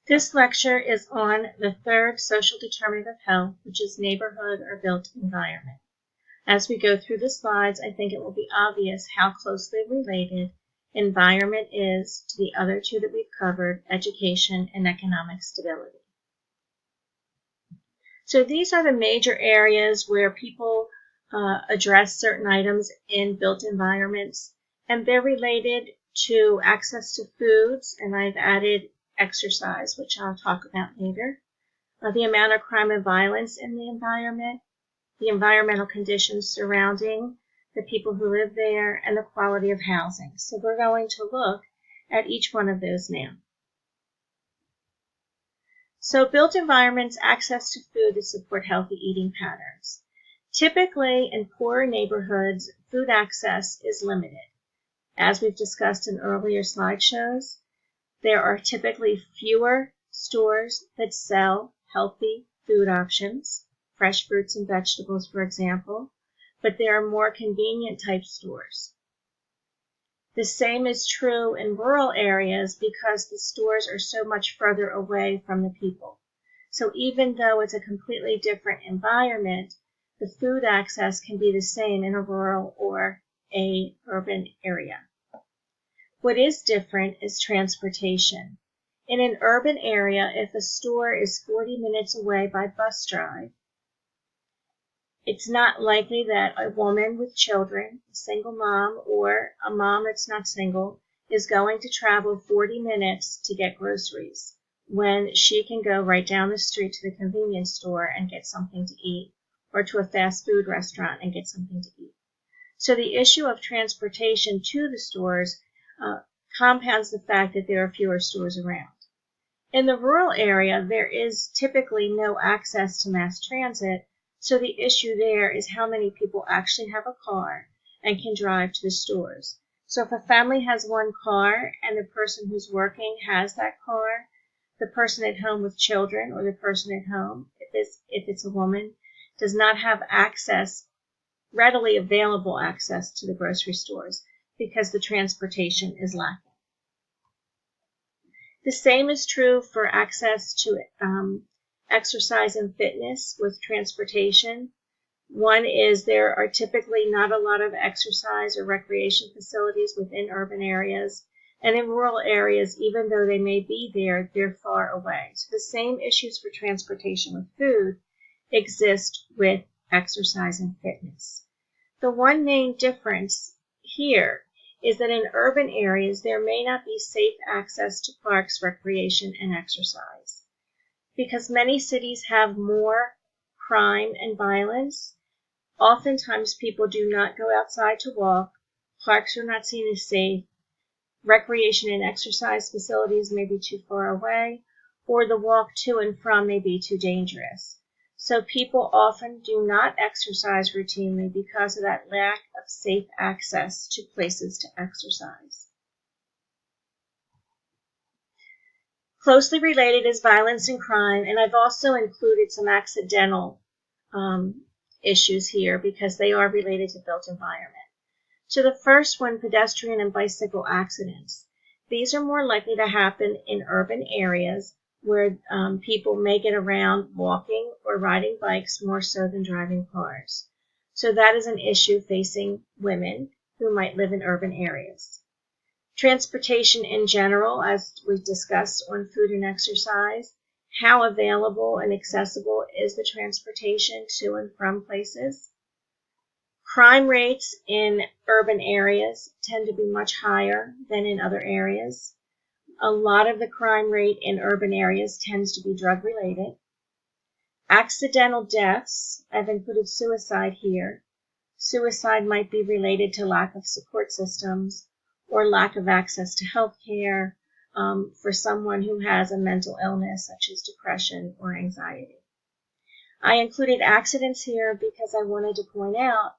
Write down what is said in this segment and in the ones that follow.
This lecture is on the third social determinant of health, which is neighborhood or built environment. As we go through the slides, I think it will be obvious how closely related environment is to the other two that we've covered, education and economic stability. So these are the major areas where people address certain items in built environments, and they're related to access to foods, and I've added exercise, which I'll talk about later, the amount of crime and violence in the environment, the environmental conditions surrounding the people who live there, and the quality of housing. So we're going to look at each one of those now. So built environments, access to food to support healthy eating patterns. Typically, in poorer neighborhoods, food access is limited. As we've discussed in earlier slideshows, there are typically fewer stores that sell healthy food options, fresh fruits and vegetables, for example, but there are more convenient type stores. The same is true in rural areas because the stores are so much further away from the people. So even though it's a completely different environment, the food access can be the same in a rural or an urban area. What is different is transportation. In an urban area, if a store is 40 minutes away by bus drive, it's not likely that a woman with children, a single mom, or a mom that's not single, is going to travel 40 minutes to get groceries when she can go right down the street to the convenience store and get something to eat, or to a fast food restaurant and get something to eat. So the issue of transportation to the stores compounds the fact that there are fewer stores around. In the rural area, there is typically no access to mass transit, so the issue there is how many people actually have a car and can drive to the stores. So if a family has one car and the person who's working has that car, the person at home with children or the person at home, if it's a woman, does not have access, readily available access to the grocery stores because the transportation is lacking. The same is true for access to exercise and fitness with transportation. One is there are typically not a lot of exercise or recreation facilities within urban areas, and in rural areas, even though they may be there, they're far away. So the same issues for transportation with food exist with exercise and fitness. The one main difference here is that in urban areas, there may not be safe access to parks, recreation, and exercise. Because many cities have more crime and violence, oftentimes people do not go outside to walk, parks are not seen as safe, recreation and exercise facilities may be too far away, or the walk to and from may be too dangerous. So people often do not exercise routinely because of that lack of safe access to places to exercise. Closely related is violence and crime, and I've also included some accidental issues here because they are related to built environment. So the first one, pedestrian and bicycle accidents. These are more likely to happen in urban areas where people may get around walking or riding bikes more so than driving cars. So that is an issue facing women who might live in urban areas. Transportation in general, as we discussed on food and exercise, how available and accessible is the transportation to and from places? Crime rates in urban areas tend to be much higher than in other areas. A lot of the crime rate in urban areas tends to be drug-related. Accidental deaths, I've included suicide here. Suicide might be related to lack of support systems or lack of access to health care for someone who has a mental illness such as depression or anxiety. I included accidents here because I wanted to point out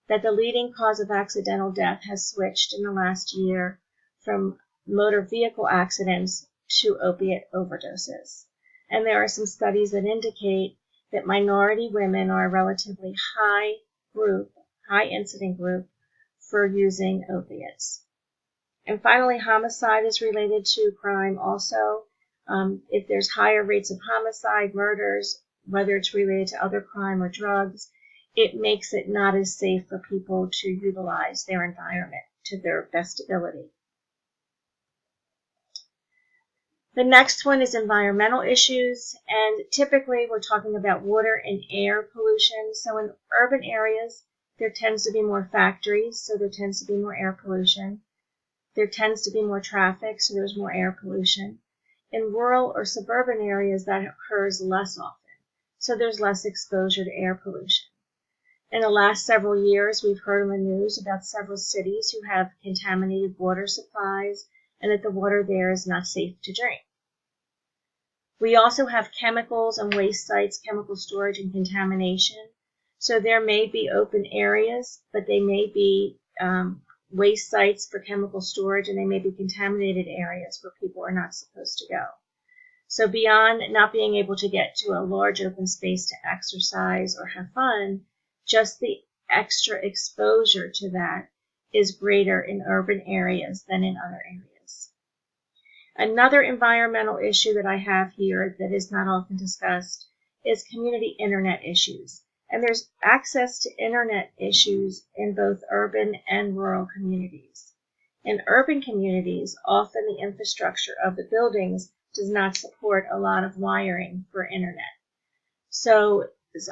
that the leading cause of accidental death has switched in the last year from motor vehicle accidents to opiate overdoses. And there are some studies that indicate that minority women are a relatively high incident group for using opiates. And finally, homicide is related to crime also. If there's higher rates of homicide, murders, whether it's related to other crime or drugs, it makes it not as safe for people to utilize their environment to their best ability. The next one is environmental issues, and typically we're talking about water and air pollution. So in urban areas, there tends to be more factories, so there tends to be more air pollution. There tends to be more traffic, so there's more air pollution. In rural or suburban areas, that occurs less often, so there's less exposure to air pollution. In the last several years, we've heard on the news about several cities who have contaminated water supplies and that the water there is not safe to drink. We also have chemicals and waste sites, chemical storage and contamination. So there may be open areas, but they may be waste sites for chemical storage, and they may be contaminated areas where people are not supposed to go. So beyond not being able to get to a large open space to exercise or have fun, just the extra exposure to that is greater in urban areas than in other areas. Another environmental issue that I have here that is not often discussed is community internet issues. And there's access to internet issues in both urban and rural communities. In urban communities, often the infrastructure of the buildings does not support a lot of wiring for internet. So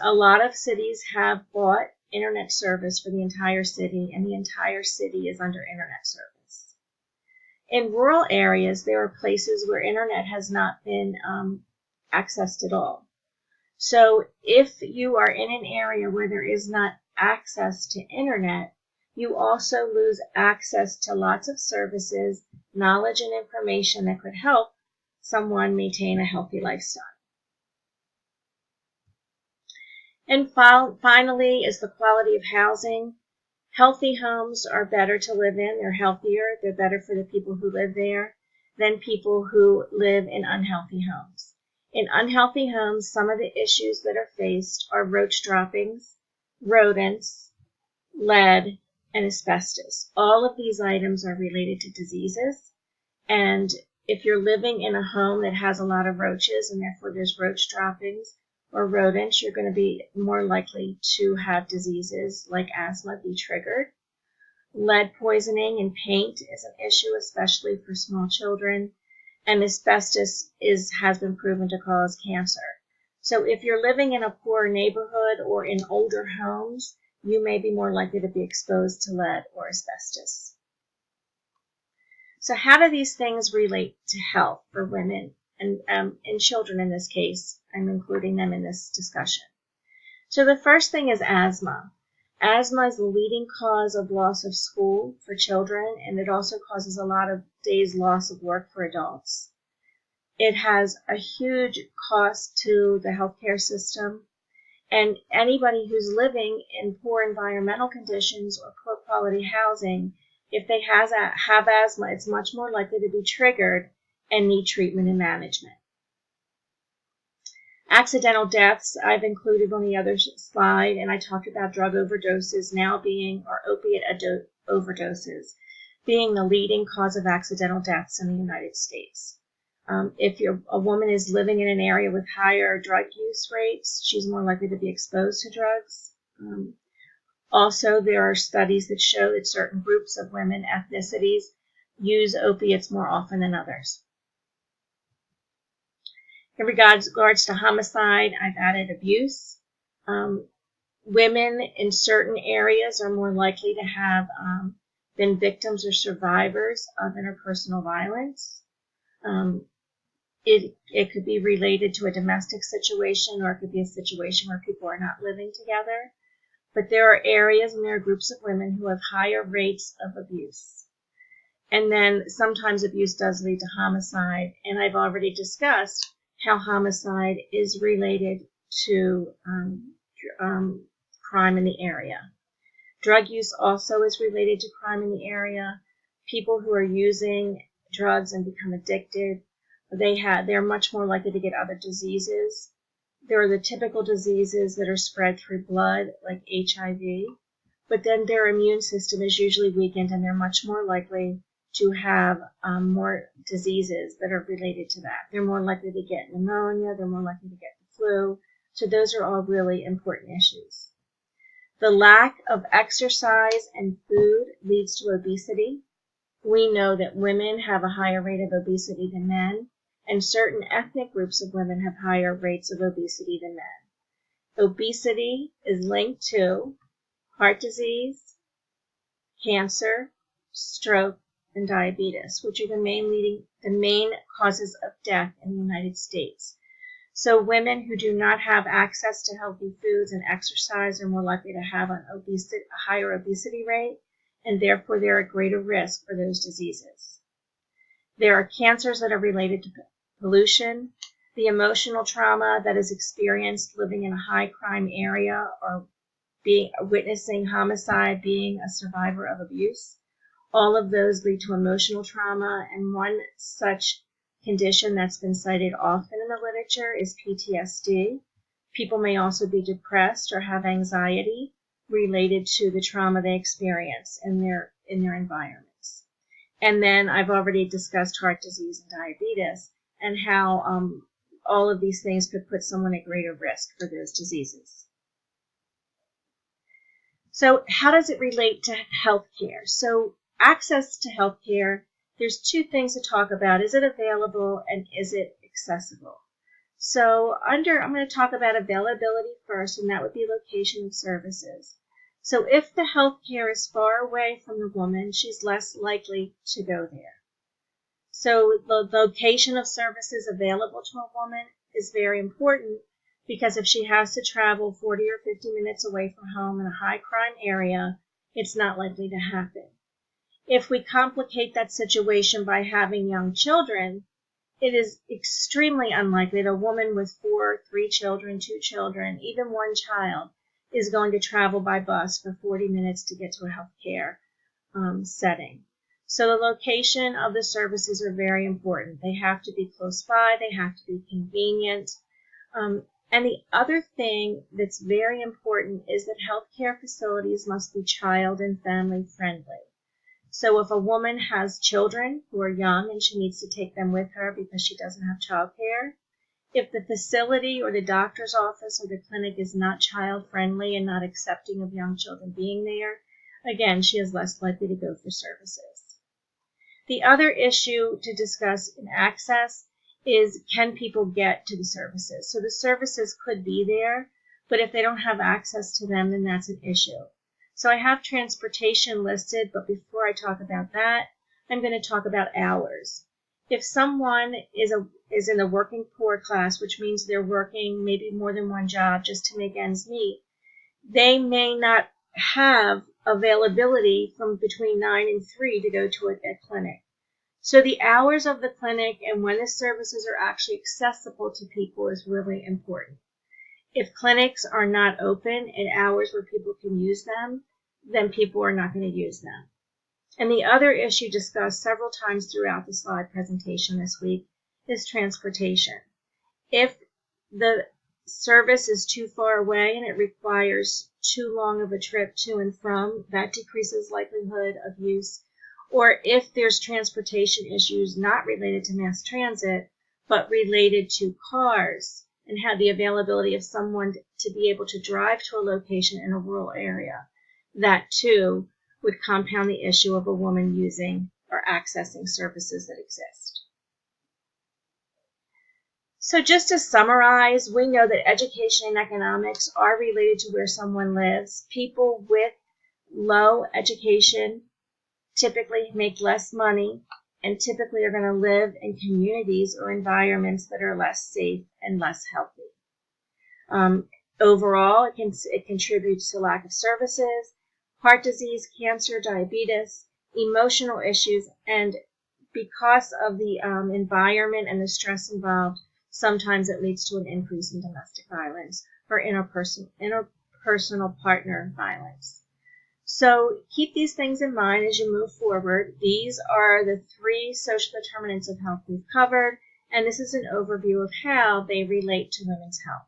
a lot of cities have bought internet service for the entire city, and the entire city is under internet service. In rural areas, there are places where internet has not been accessed at all. So if you are in an area where there is not access to internet, you also lose access to lots of services, knowledge, and information that could help someone maintain a healthy lifestyle. And finally is the quality of housing. Healthy homes are better to live in. They're healthier. They're better for the people who live there than people who live in unhealthy homes. In unhealthy homes, some of the issues that are faced are roach droppings, rodents, lead, and asbestos. All of these items are related to diseases, and if you're living in a home that has a lot of roaches and therefore there's roach droppings or rodents, you're going to be more likely to have diseases like asthma be triggered. Lead poisoning in paint is an issue, especially for small children, and asbestos has been proven to cause cancer. So if you're living in a poor neighborhood or in older homes, you may be more likely to be exposed to lead or asbestos. So how do these things relate to health for women and children in this case? I'm including them in this discussion. So the first thing is asthma. Asthma is the leading cause of loss of school for children, and it also causes a lot of days loss of work for adults. It has a huge cost to the healthcare system, and anybody who's living in poor environmental conditions or poor quality housing, if they have asthma, it's much more likely to be triggered and need treatment and management. Accidental deaths, I've included on the other slide, and I talked about drug overdoses or opiate overdoses being the leading cause of accidental deaths in the United States. If a woman is living in an area with higher drug use rates, she's more likely to be exposed to drugs. Also, there are studies that show that certain groups of women, ethnicities, use opiates more often than others. In regards to homicide, I've added abuse. Women in certain areas are more likely to have been victims or survivors of interpersonal violence. It could be related to a domestic situation, or it could be a situation where people are not living together. But there are areas and there are groups of women who have higher rates of abuse. And then sometimes abuse does lead to homicide, and I've already discussed how homicide is related to crime in the area. Drug use also is related to crime in the area. People who are using drugs and become addicted, they're much more likely to get other diseases. There are the typical diseases that are spread through blood, like HIV, but then their immune system is usually weakened, and they're much more likely to have more diseases that are related to that. They're more likely to get pneumonia, they're more likely to get the flu. So those are all really important issues. The lack of exercise and food leads to obesity. We know that women have a higher rate of obesity than men, and certain ethnic groups of women have higher rates of obesity than men. Obesity is linked to heart disease, cancer, stroke, and diabetes, which are the main causes of death in the United States. So women who do not have access to healthy foods and exercise are more likely to have a higher obesity rate, and therefore they're at greater risk for those diseases. There are cancers that are related to pollution, the emotional trauma that is experienced living in a high crime area or witnessing homicide, being a survivor of abuse. All of those lead to emotional trauma, and one such condition that's been cited often in the literature is PTSD. People may also be depressed or have anxiety related to the trauma they experience in their environments. And then I've already discussed heart disease and diabetes and how all of these things could put someone at greater risk for those diseases. So how does it relate to healthcare? So access to healthcare, there's two things to talk about. Is it available and is it accessible? So I'm going to talk about availability first, and that would be location of services. So if the healthcare is far away from the woman, she's less likely to go there. So the location of services available to a woman is very important, because if she has to travel 40 or 50 minutes away from home in a high crime area, it's not likely to happen. If we complicate that situation by having young children, it is extremely unlikely that a woman with 3 children, 2 children, even 1 child is going to travel by bus for 40 minutes to get to a healthcare setting. So the location of the services are very important. They have to be close by, they have to be convenient. And the other thing that's very important is that healthcare facilities must be child and family friendly. So if a woman has children who are young and she needs to take them with her because she doesn't have childcare, if the facility or the doctor's office or the clinic is not child friendly and not accepting of young children being there, again, she is less likely to go for services. The other issue to discuss in access is, can people get to the services? So the services could be there, but if they don't have access to them, then that's an issue. So I have transportation listed, but before I talk about that, I'm going to talk about hours. If someone is in the working poor class, which means they're working maybe more than one job just to make ends meet, they may not have availability from between 9 and 3 to go to a clinic. So the hours of the clinic and when the services are actually accessible to people is really important. If clinics are not open at hours where people can use them, then people are not going to use them. And the other issue discussed several times throughout the slide presentation this week is transportation. If the service is too far away and it requires too long of a trip to and from, that decreases likelihood of use. Or if there's transportation issues not related to mass transit, but related to cars and have the availability of someone to be able to drive to a location in a rural area, that too would compound the issue of a woman using or accessing services that exist. So just to summarize, we know that education and economics are related to where someone lives. People with low education typically make less money and typically are going to live in communities or environments that are less safe and less healthy. Overall, it contributes to lack of services, heart disease, cancer, diabetes, emotional issues, and because of the environment and the stress involved, sometimes it leads to an increase in domestic violence or interpersonal partner violence. So keep these things in mind as you move forward. These are the 3 social determinants of health we've covered, and this is an overview of how they relate to women's health.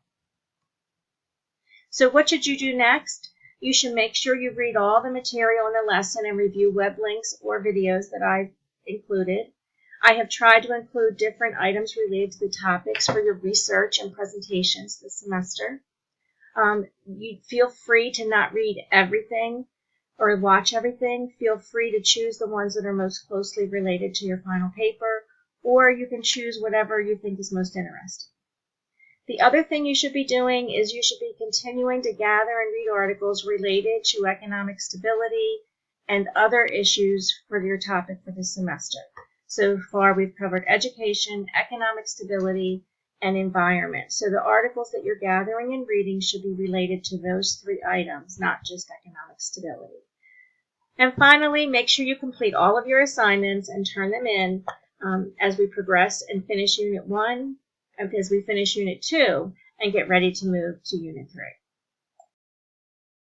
So what should you do next? You should make sure you read all the material in the lesson and review web links or videos that I've included. I have tried to include different items related to the topics for your research and presentations this semester. You feel free to not read everything or watch everything. Feel free to choose the ones that are most closely related to your final paper, or you can choose whatever you think is most interesting. The other thing you should be doing is you should be continuing to gather and read articles related to economic stability and other issues for your topic for this semester. So far, we've covered education, economic stability, and environment. So the articles that you're gathering and reading should be related to those three items, not just economic stability. And finally, make sure you complete all of your assignments and turn them in as we progress and finish Unit 1, as we finish Unit 2, and get ready to move to Unit 3.